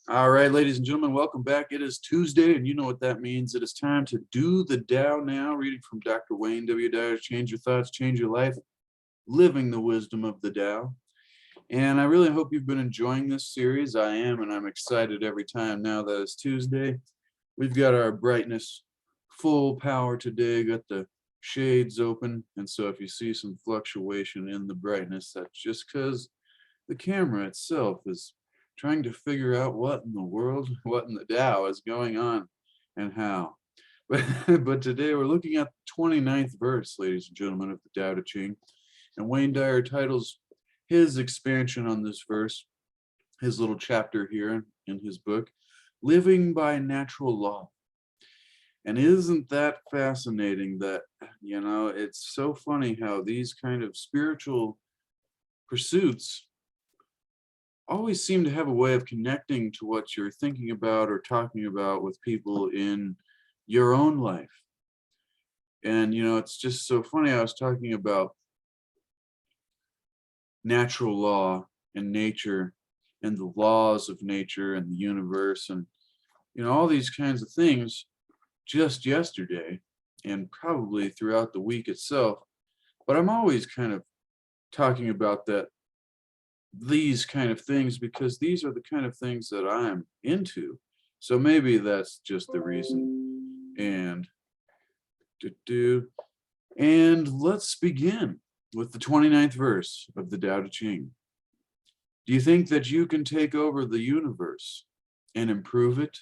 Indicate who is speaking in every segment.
Speaker 1: All right, ladies and gentlemen, welcome back. It is Tuesday, and you know what that means. It is time to do the Tao now. Reading from Dr. Wayne W. Dyer, Change Your Thoughts, Change Your Life, Living the Wisdom of the Tao. And I really hope you've been enjoying this series. I am, and I'm excited every time now that it's Tuesday. We've got our brightness full power today, got the shades open. And so if you see some fluctuation in the brightness, that's just because the camera itself is trying to figure out what in the world, what in the Tao is going on and how. But today we're looking at the 29th verse, ladies and gentlemen, of the Tao Te Ching. And Wayne Dyer titles his expansion on this verse, his little chapter here in his book, Living by Natural Law. And isn't that fascinating that, it's so funny how these kind of spiritual pursuits always seem to have a way of connecting to what you're thinking about or talking about with people in your own life. And, it's just so funny. I was talking about natural law and nature and the laws of nature and the universe and, all these kinds of things just yesterday and probably throughout the week itself. But I'm always kind of talking about these kind of things because these are the kind of things that I'm into. So maybe that's just the reason. And let's begin with the 29th verse of the Tao Te Ching. Do you think that you can take over the universe and improve it?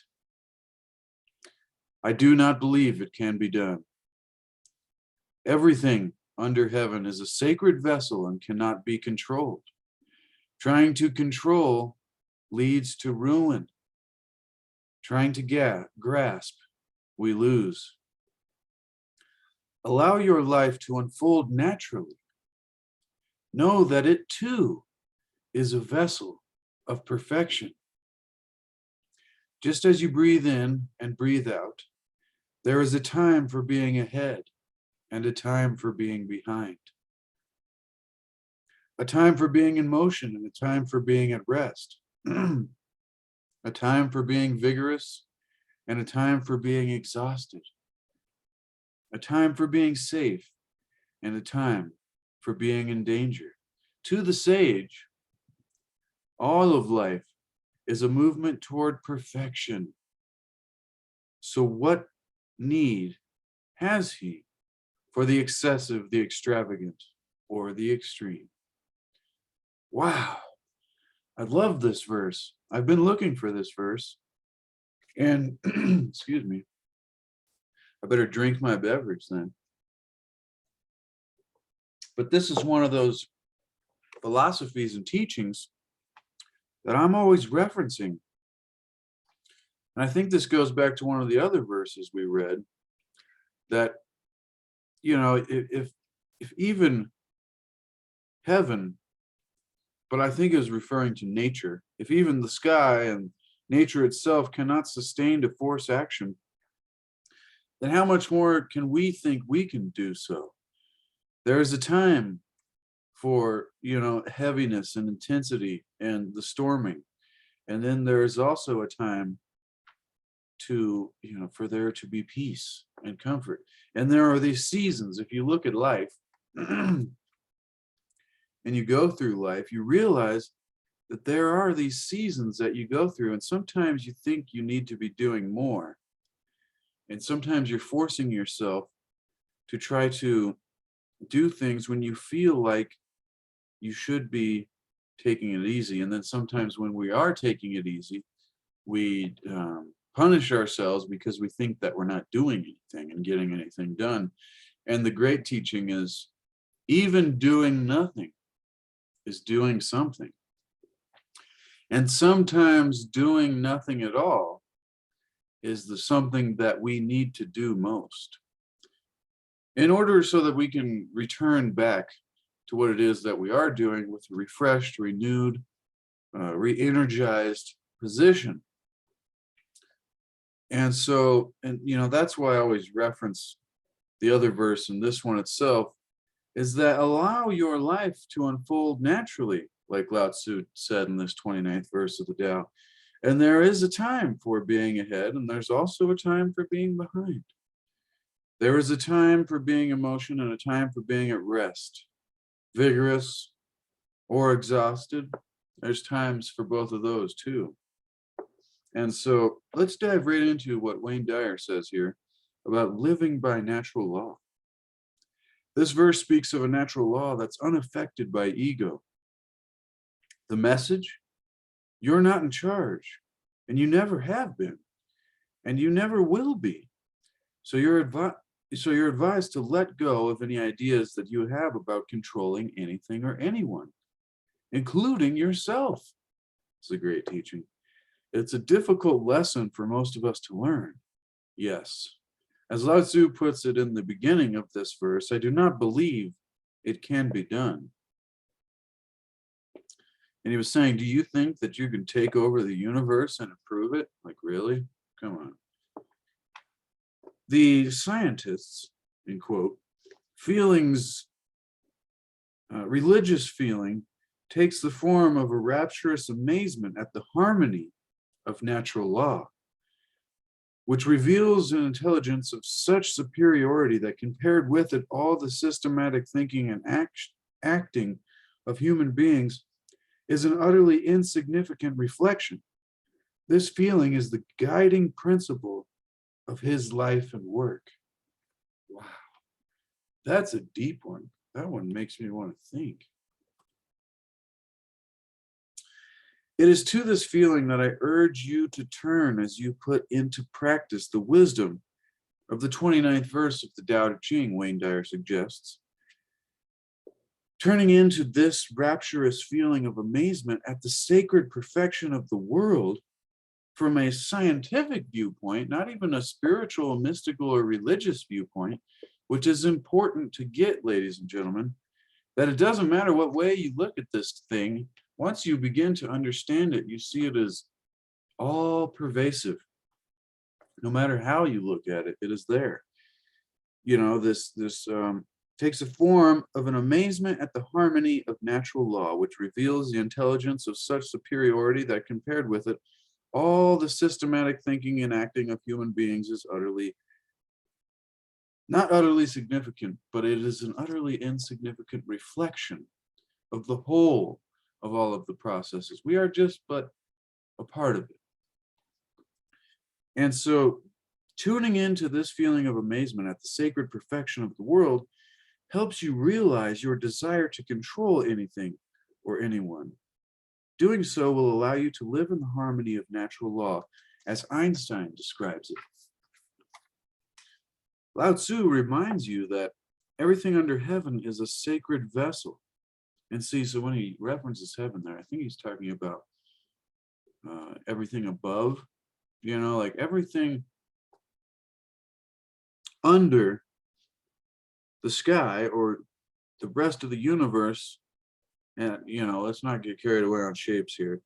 Speaker 1: I do not believe it can be done. Everything under heaven is a sacred vessel and cannot be controlled. Trying to control leads to ruin. Trying to grasp, we lose. Allow your life to unfold naturally. Know that it too is a vessel of perfection. Just as you breathe in and breathe out, there is a time for being ahead and a time for being behind. A time for being in motion and a time for being at rest. A time for being vigorous and a time for being exhausted. A time for being safe and a time for being in danger. To the sage, all of life is a movement toward perfection. So what need has he for the excessive, the extravagant, or the extreme? Wow, I love this verse. I've been looking for this verse. And, excuse me, I better drink my beverage then. But this is one of those philosophies and teachings that I'm always referencing. And I think this goes back to one of the other verses we read that, if even heaven, but I think it was referring to nature, if even the sky and nature itself cannot sustain to force action, then how much more can we think we can do so? There is a time for, heaviness and intensity and the storming. And then there is also a time to, for there to be peace and comfort. And there are these seasons. If you look at life and you go through life, you realize that there are these seasons that you go through. And sometimes you think you need to be doing more. And sometimes you're forcing yourself to try to do things when you feel like you should be taking it easy. And then sometimes when we are taking it easy, we punish ourselves because we think that we're not doing anything and getting anything done. And the great teaching is even doing nothing is doing something. And sometimes doing nothing at all is the something that we need to do most in order so that we can return back to what it is that we are doing with a refreshed, renewed, re-energized position. And so, that's why I always reference the other verse and this one itself, is that allow your life to unfold naturally, like Lao-tzu said in this 29th verse of the Tao. And there is a time for being ahead, and there's also a time for being behind. There is a time for being in motion and a time for being at rest, vigorous or exhausted. There's times for both of those too. And so let's dive right into what Wayne Dyer says here about living by natural law. This verse speaks of a natural law that's unaffected by ego. The message: you're not in charge, and you never have been, and you never will be. So you're advised to let go of any ideas that you have about controlling anything or anyone, including yourself. It's a great teaching. It's a difficult lesson for most of us to learn. Yes. As Lao-tzu puts it in the beginning of this verse, I do not believe it can be done. And he was saying, do you think that you can take over the universe and improve it? Like, really? Come on. The scientists, in quote, religious feeling takes the form of a rapturous amazement at the harmony of natural law, which reveals an intelligence of such superiority that compared with it all the systematic thinking and acting of human beings is an utterly insignificant reflection. This feeling is the guiding principle of his life and work. Wow, that's a deep one. That one makes me want to think. It is to this feeling that I urge you to turn as you put into practice the wisdom of the 29th verse of the Tao Te Ching, Wayne Dyer suggests. Turning into this rapturous feeling of amazement at the sacred perfection of the world from a scientific viewpoint, not even a spiritual, mystical, or religious viewpoint, which is important to get, ladies and gentlemen, that it doesn't matter what way you look at this thing. Once you begin to understand it, you see it as all pervasive. No matter how you look at it, it is there. You know, this takes a form of an amazement at the harmony of natural law, which reveals the intelligence of such superiority that compared with it, all the systematic thinking and acting of human beings is not utterly significant, but it is an utterly insignificant reflection of the whole of all of the processes. We are just but a part of it. And so tuning into this feeling of amazement at the sacred perfection of the world helps you realize your desire to control anything or anyone. Doing so will allow you to live in the harmony of natural law, as Einstein describes it. Lao-tzu reminds you that everything under heaven is a sacred vessel. And see, so when he references heaven there, I think he's talking about everything above, you know, like everything under the sky or the rest of the universe, and, you know, let's not get carried away on shapes here,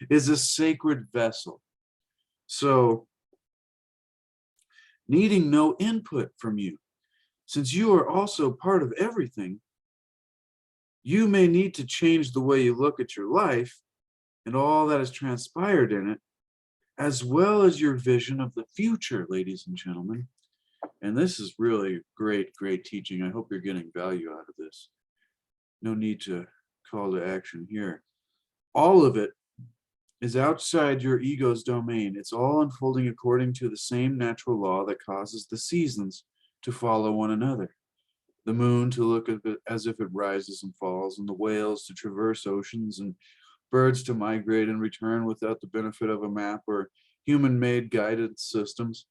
Speaker 1: is a sacred vessel. So, needing no input from you, since you are also part of everything, you may need to change the way you look at your life and all that has transpired in it, as well as your vision of the future, ladies and gentlemen. And this is really great, great teaching. I hope you're getting value out of this. No need to call to action here. All of it is outside your ego's domain. It's all unfolding according to the same natural law that causes the seasons to follow one another. The moon to look at it as if it rises and falls, and the whales to traverse oceans, and birds to migrate and return without the benefit of a map or human-made guidance systems.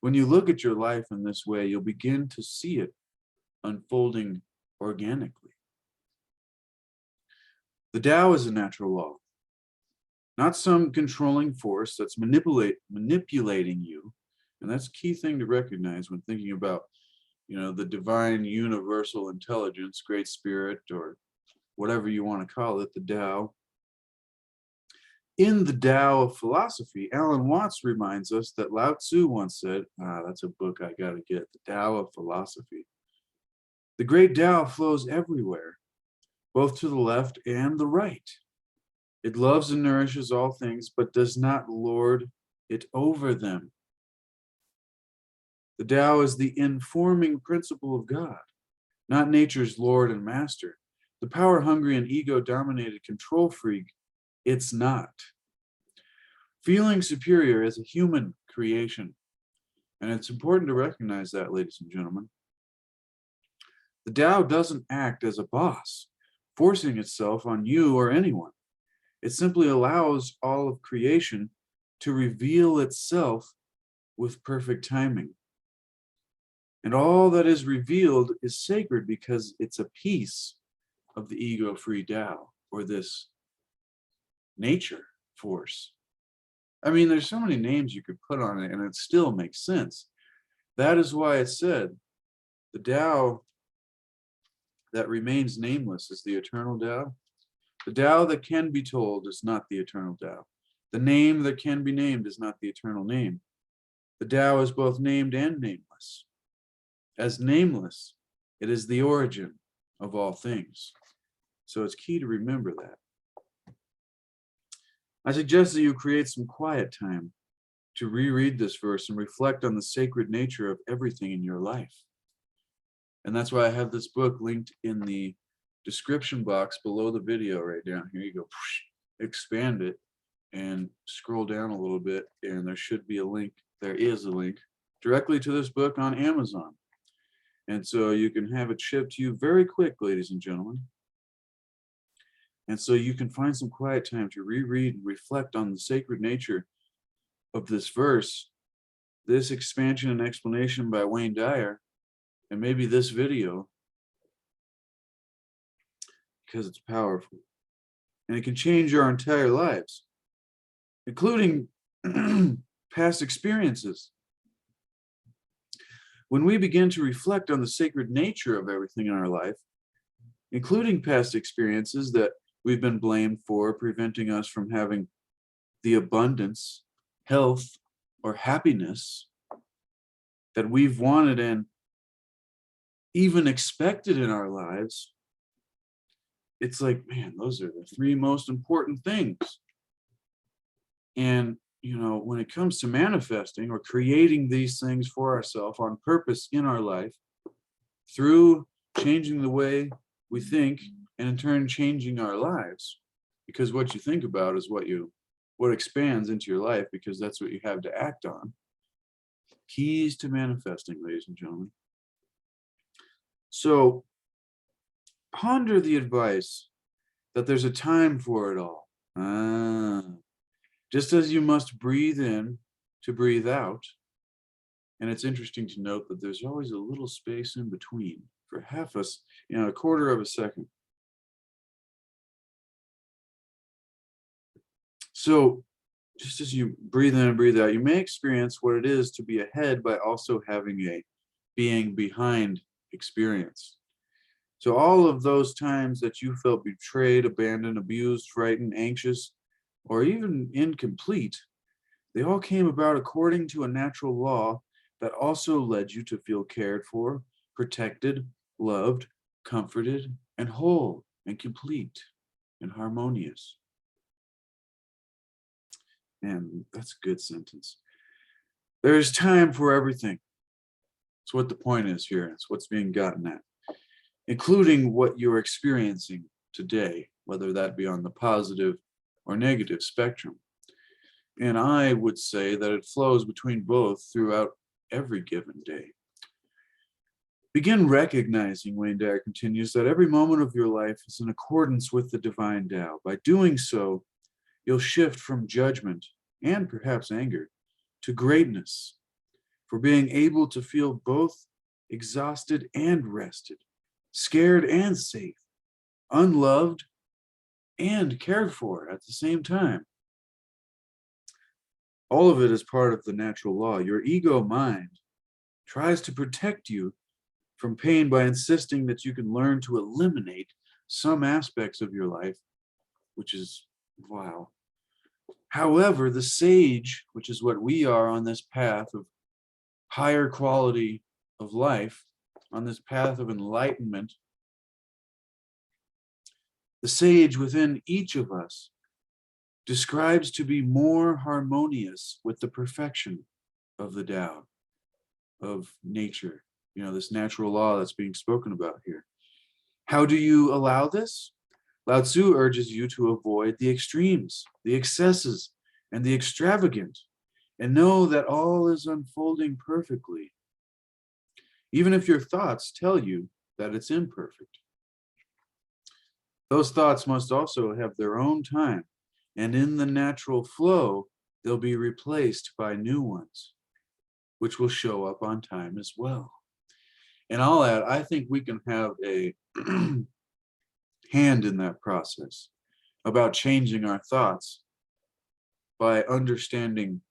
Speaker 1: When you look at your life in this way, you'll begin to see it unfolding organically. The Tao is a natural law, not some controlling force that's manipulating you. And that's a key thing to recognize when thinking about, you know, the divine universal intelligence, great spirit, or whatever you want to call it, the Tao. In the Tao of philosophy, Alan Watts reminds us that Lao-tzu once said, that's a book I got to get, the Tao of philosophy. The great Tao flows everywhere, both to the left and the right. It loves and nourishes all things, but does not lord it over them. The Tao is the informing principle of God, not nature's lord and master. The power-hungry and ego-dominated control freak, it's not. Feeling superior is a human creation, and it's important to recognize that, ladies and gentlemen. The Tao doesn't act as a boss, forcing itself on you or anyone. It simply allows all of creation to reveal itself with perfect timing. And all that is revealed is sacred because it's a piece of the ego-free Tao, or this nature force. I mean, there's so many names you could put on it, and it still makes sense. That is why it said, the Tao that remains nameless is the eternal Tao. The Tao that can be told is not the eternal Tao. The name that can be named is not the eternal name. The Tao is both named and nameless. As nameless, it is the origin of all things. So it's key to remember that. I suggest that you create some quiet time to reread this verse and reflect on the sacred nature of everything in your life. And that's why I have this book linked in the description box below the video right down here. You go, expand it and scroll down a little bit, and there should be a link. There is a link directly to this book on Amazon. And so you can have it shipped to you very quick, ladies and gentlemen. And so you can find some quiet time to reread and reflect on the sacred nature of this verse, this expansion and explanation by Wayne Dyer, and maybe this video, because it's powerful. And it can change our entire lives, including past experiences. When we begin to reflect on the sacred nature of everything in our life, including past experiences that we've been blamed for preventing us from having the abundance, health, or happiness that we've wanted and even expected in our lives, it's like, man, those are the three most important things. And, you know, when it comes to manifesting or creating these things for ourselves on purpose in our life, through changing the way we think, and in turn changing our lives, because what you think about is what expands into your life, because that's what you have to act on. Keys to manifesting, ladies and gentlemen. So ponder the advice that there's a time for it all. Just as you must breathe in to breathe out. And it's interesting to note that there's always a little space in between for a quarter of a second. So just as you breathe in and breathe out, you may experience what it is to be ahead by also having a being behind experience. So all of those times that you felt betrayed, abandoned, abused, frightened, anxious, or even incomplete, they all came about according to a natural law that also led you to feel cared for, protected, loved, comforted, and whole, and complete, and harmonious. And that's a good sentence. There's time for everything. That's what the point is here. It's what's being gotten at, including what you're experiencing today, whether that be on the positive or negative spectrum. And I would say that it flows between both throughout every given day. Begin recognizing, Wayne Dyer continues, that every moment of your life is in accordance with the divine Tao. By doing so, you'll shift from judgment and perhaps anger to greatness, for being able to feel both exhausted and rested, scared and safe, unloved and cared for at the same time. All of it is part of the natural law. Your ego mind tries to protect you from pain by insisting that you can learn to eliminate some aspects of your life, which is wow. However, the sage, which is what we are on this path of higher quality of life, on this path of enlightenment, the sage within each of us describes to be more harmonious with the perfection of the Tao, of nature, this natural law that's being spoken about here. How do you allow this? Lao-tzu urges you to avoid the extremes, the excesses, and the extravagant, and know that all is unfolding perfectly, even if your thoughts tell you that it's imperfect. Those thoughts must also have their own time, and in the natural flow, they'll be replaced by new ones, which will show up on time as well. And I'll add, I think we can have a hand in that process about changing our thoughts by understanding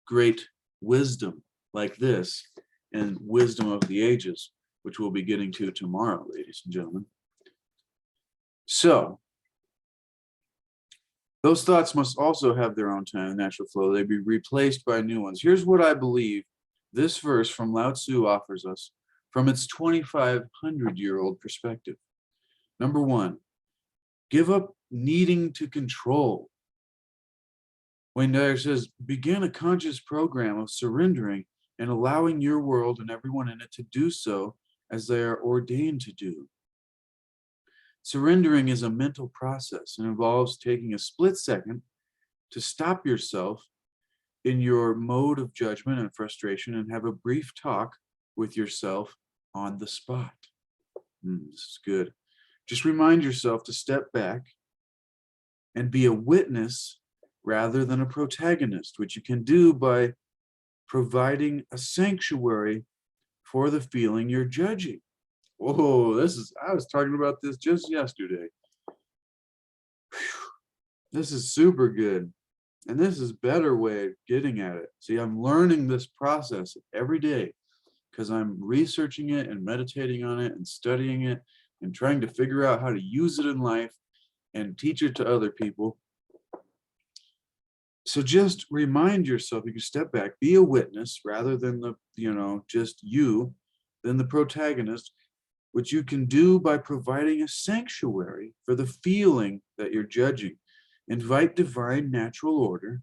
Speaker 1: great wisdom like this and wisdom of the ages, which we'll be getting to tomorrow, ladies and gentlemen. So, those thoughts must also have their own time, natural flow. They be replaced by new ones. Here's what I believe this verse from Lao-tzu offers us from its 2,500-year-old perspective. Number one, give up needing to control. When Dyer says, begin a conscious program of surrendering and allowing your world and everyone in it to do so as they are ordained to do. Surrendering is a mental process and involves taking a split second to stop yourself in your mode of judgment and frustration and have a brief talk with yourself on the spot. This is good. Just remind yourself to step back and be a witness rather than a protagonist, which you can do by providing a sanctuary for the feeling you're judging. Whoa, I was talking about this just yesterday. This is super good. And this is a better way of getting at it. See, I'm learning this process every day because I'm researching it and meditating on it and studying it and trying to figure out how to use it in life and teach it to other people. So just remind yourself, you can step back, be a witness rather than just you, than the protagonist, which you can do by providing a sanctuary for the feeling that you're judging. Invite divine natural order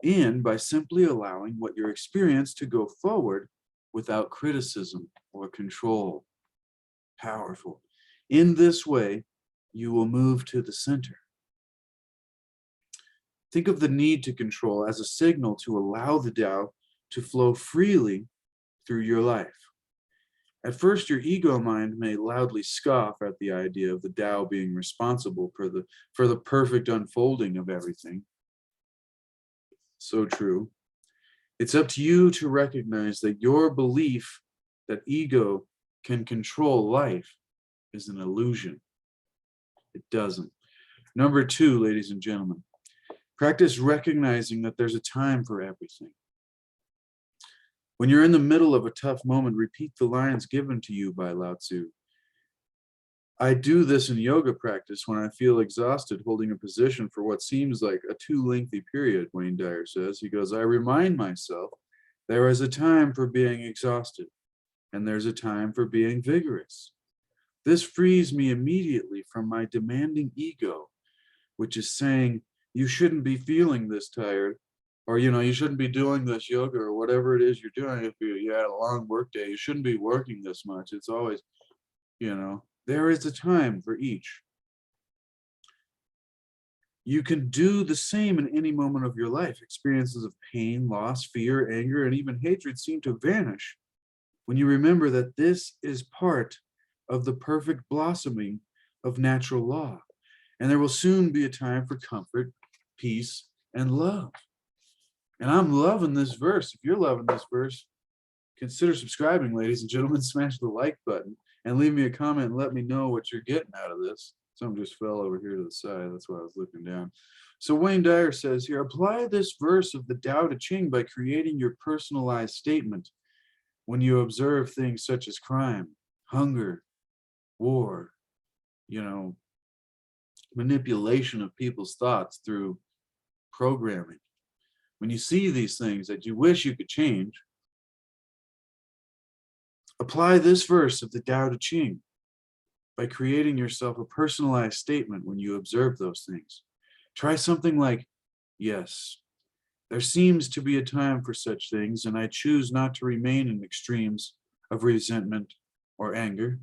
Speaker 1: in by simply allowing what you experience to go forward without criticism or control. Powerful. In this way, you will move to the center. Think of the need to control as a signal to allow the Tao to flow freely through your life. At first, your ego mind may loudly scoff at the idea of the Tao being responsible for the perfect unfolding of everything. So true. It's up to you to recognize that your belief that ego can control life is an illusion. It doesn't. Number two, ladies and gentlemen, practice recognizing that there's a time for everything. When you're in the middle of a tough moment, repeat the lines given to you by Lao-tzu. I do this in yoga practice when I feel exhausted holding a position for what seems like a too lengthy period, Wayne Dyer says. He goes, I remind myself there is a time for being exhausted and there's a time for being vigorous. This frees me immediately from my demanding ego, which is saying, you shouldn't be feeling this tired, or, you shouldn't be doing this yoga or whatever it is you're doing. If you had a long work day, you shouldn't be working this much. It's always, there is a time for each. You can do the same in any moment of your life. Experiences of pain, loss, fear, anger, and even hatred seem to vanish when you remember that this is part of the perfect blossoming of natural law. And there will soon be a time for comfort, peace, and love. And I'm loving this verse. If you're loving this verse, consider subscribing, ladies and gentlemen. Smash the like button and leave me a comment and let me know what you're getting out of this. Something just fell over here to the side. That's why I was looking down. So Wayne Dyer says here, apply this verse of the Tao Te Ching by creating your personalized statement when you observe things such as crime, hunger, war, manipulation of people's thoughts through programming. When you see these things that you wish you could change, apply this verse of the Tao Te Ching by creating yourself a personalized statement when you observe those things. Try something like, Yes, there seems to be a time for such things, and I choose not to remain in extremes of resentment or anger.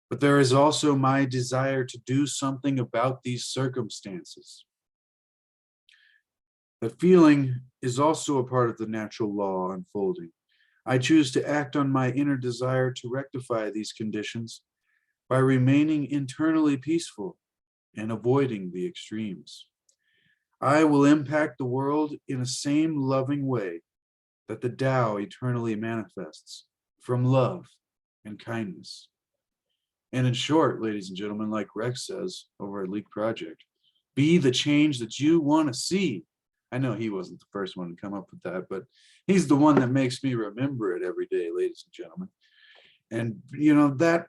Speaker 1: But there is also my desire to do something about these circumstances. The feeling is also a part of the natural law unfolding. I choose to act on my inner desire to rectify these conditions by remaining internally peaceful and avoiding the extremes. I will impact the world in the same loving way that the Tao eternally manifests from love and kindness. And in short, ladies and gentlemen, like Rex says over at Leak Project, be the change that you want to see. I know he wasn't the first one to come up with that, but he's the one that makes me remember it every day, ladies and gentlemen. And you know, that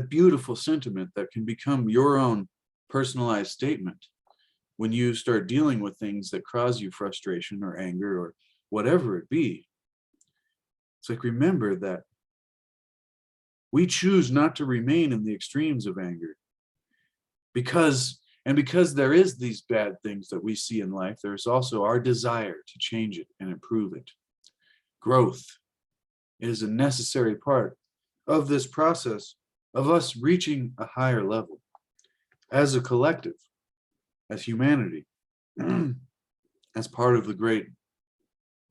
Speaker 1: beautiful sentiment that can become your own personalized statement when you start dealing with things that cause you frustration or anger or whatever it be. It's like, remember that we choose not to remain in the extremes of anger because there is these bad things that we see in life, there's also our desire to change it and improve it. Growth is a necessary part of this process of us reaching a higher level as a collective, as humanity, as part of the great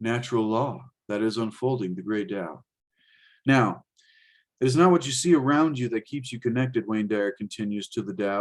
Speaker 1: natural law that is unfolding, the great Tao. Now, it is not what you see around you that keeps you connected, Wayne Dyer continues to the Tao.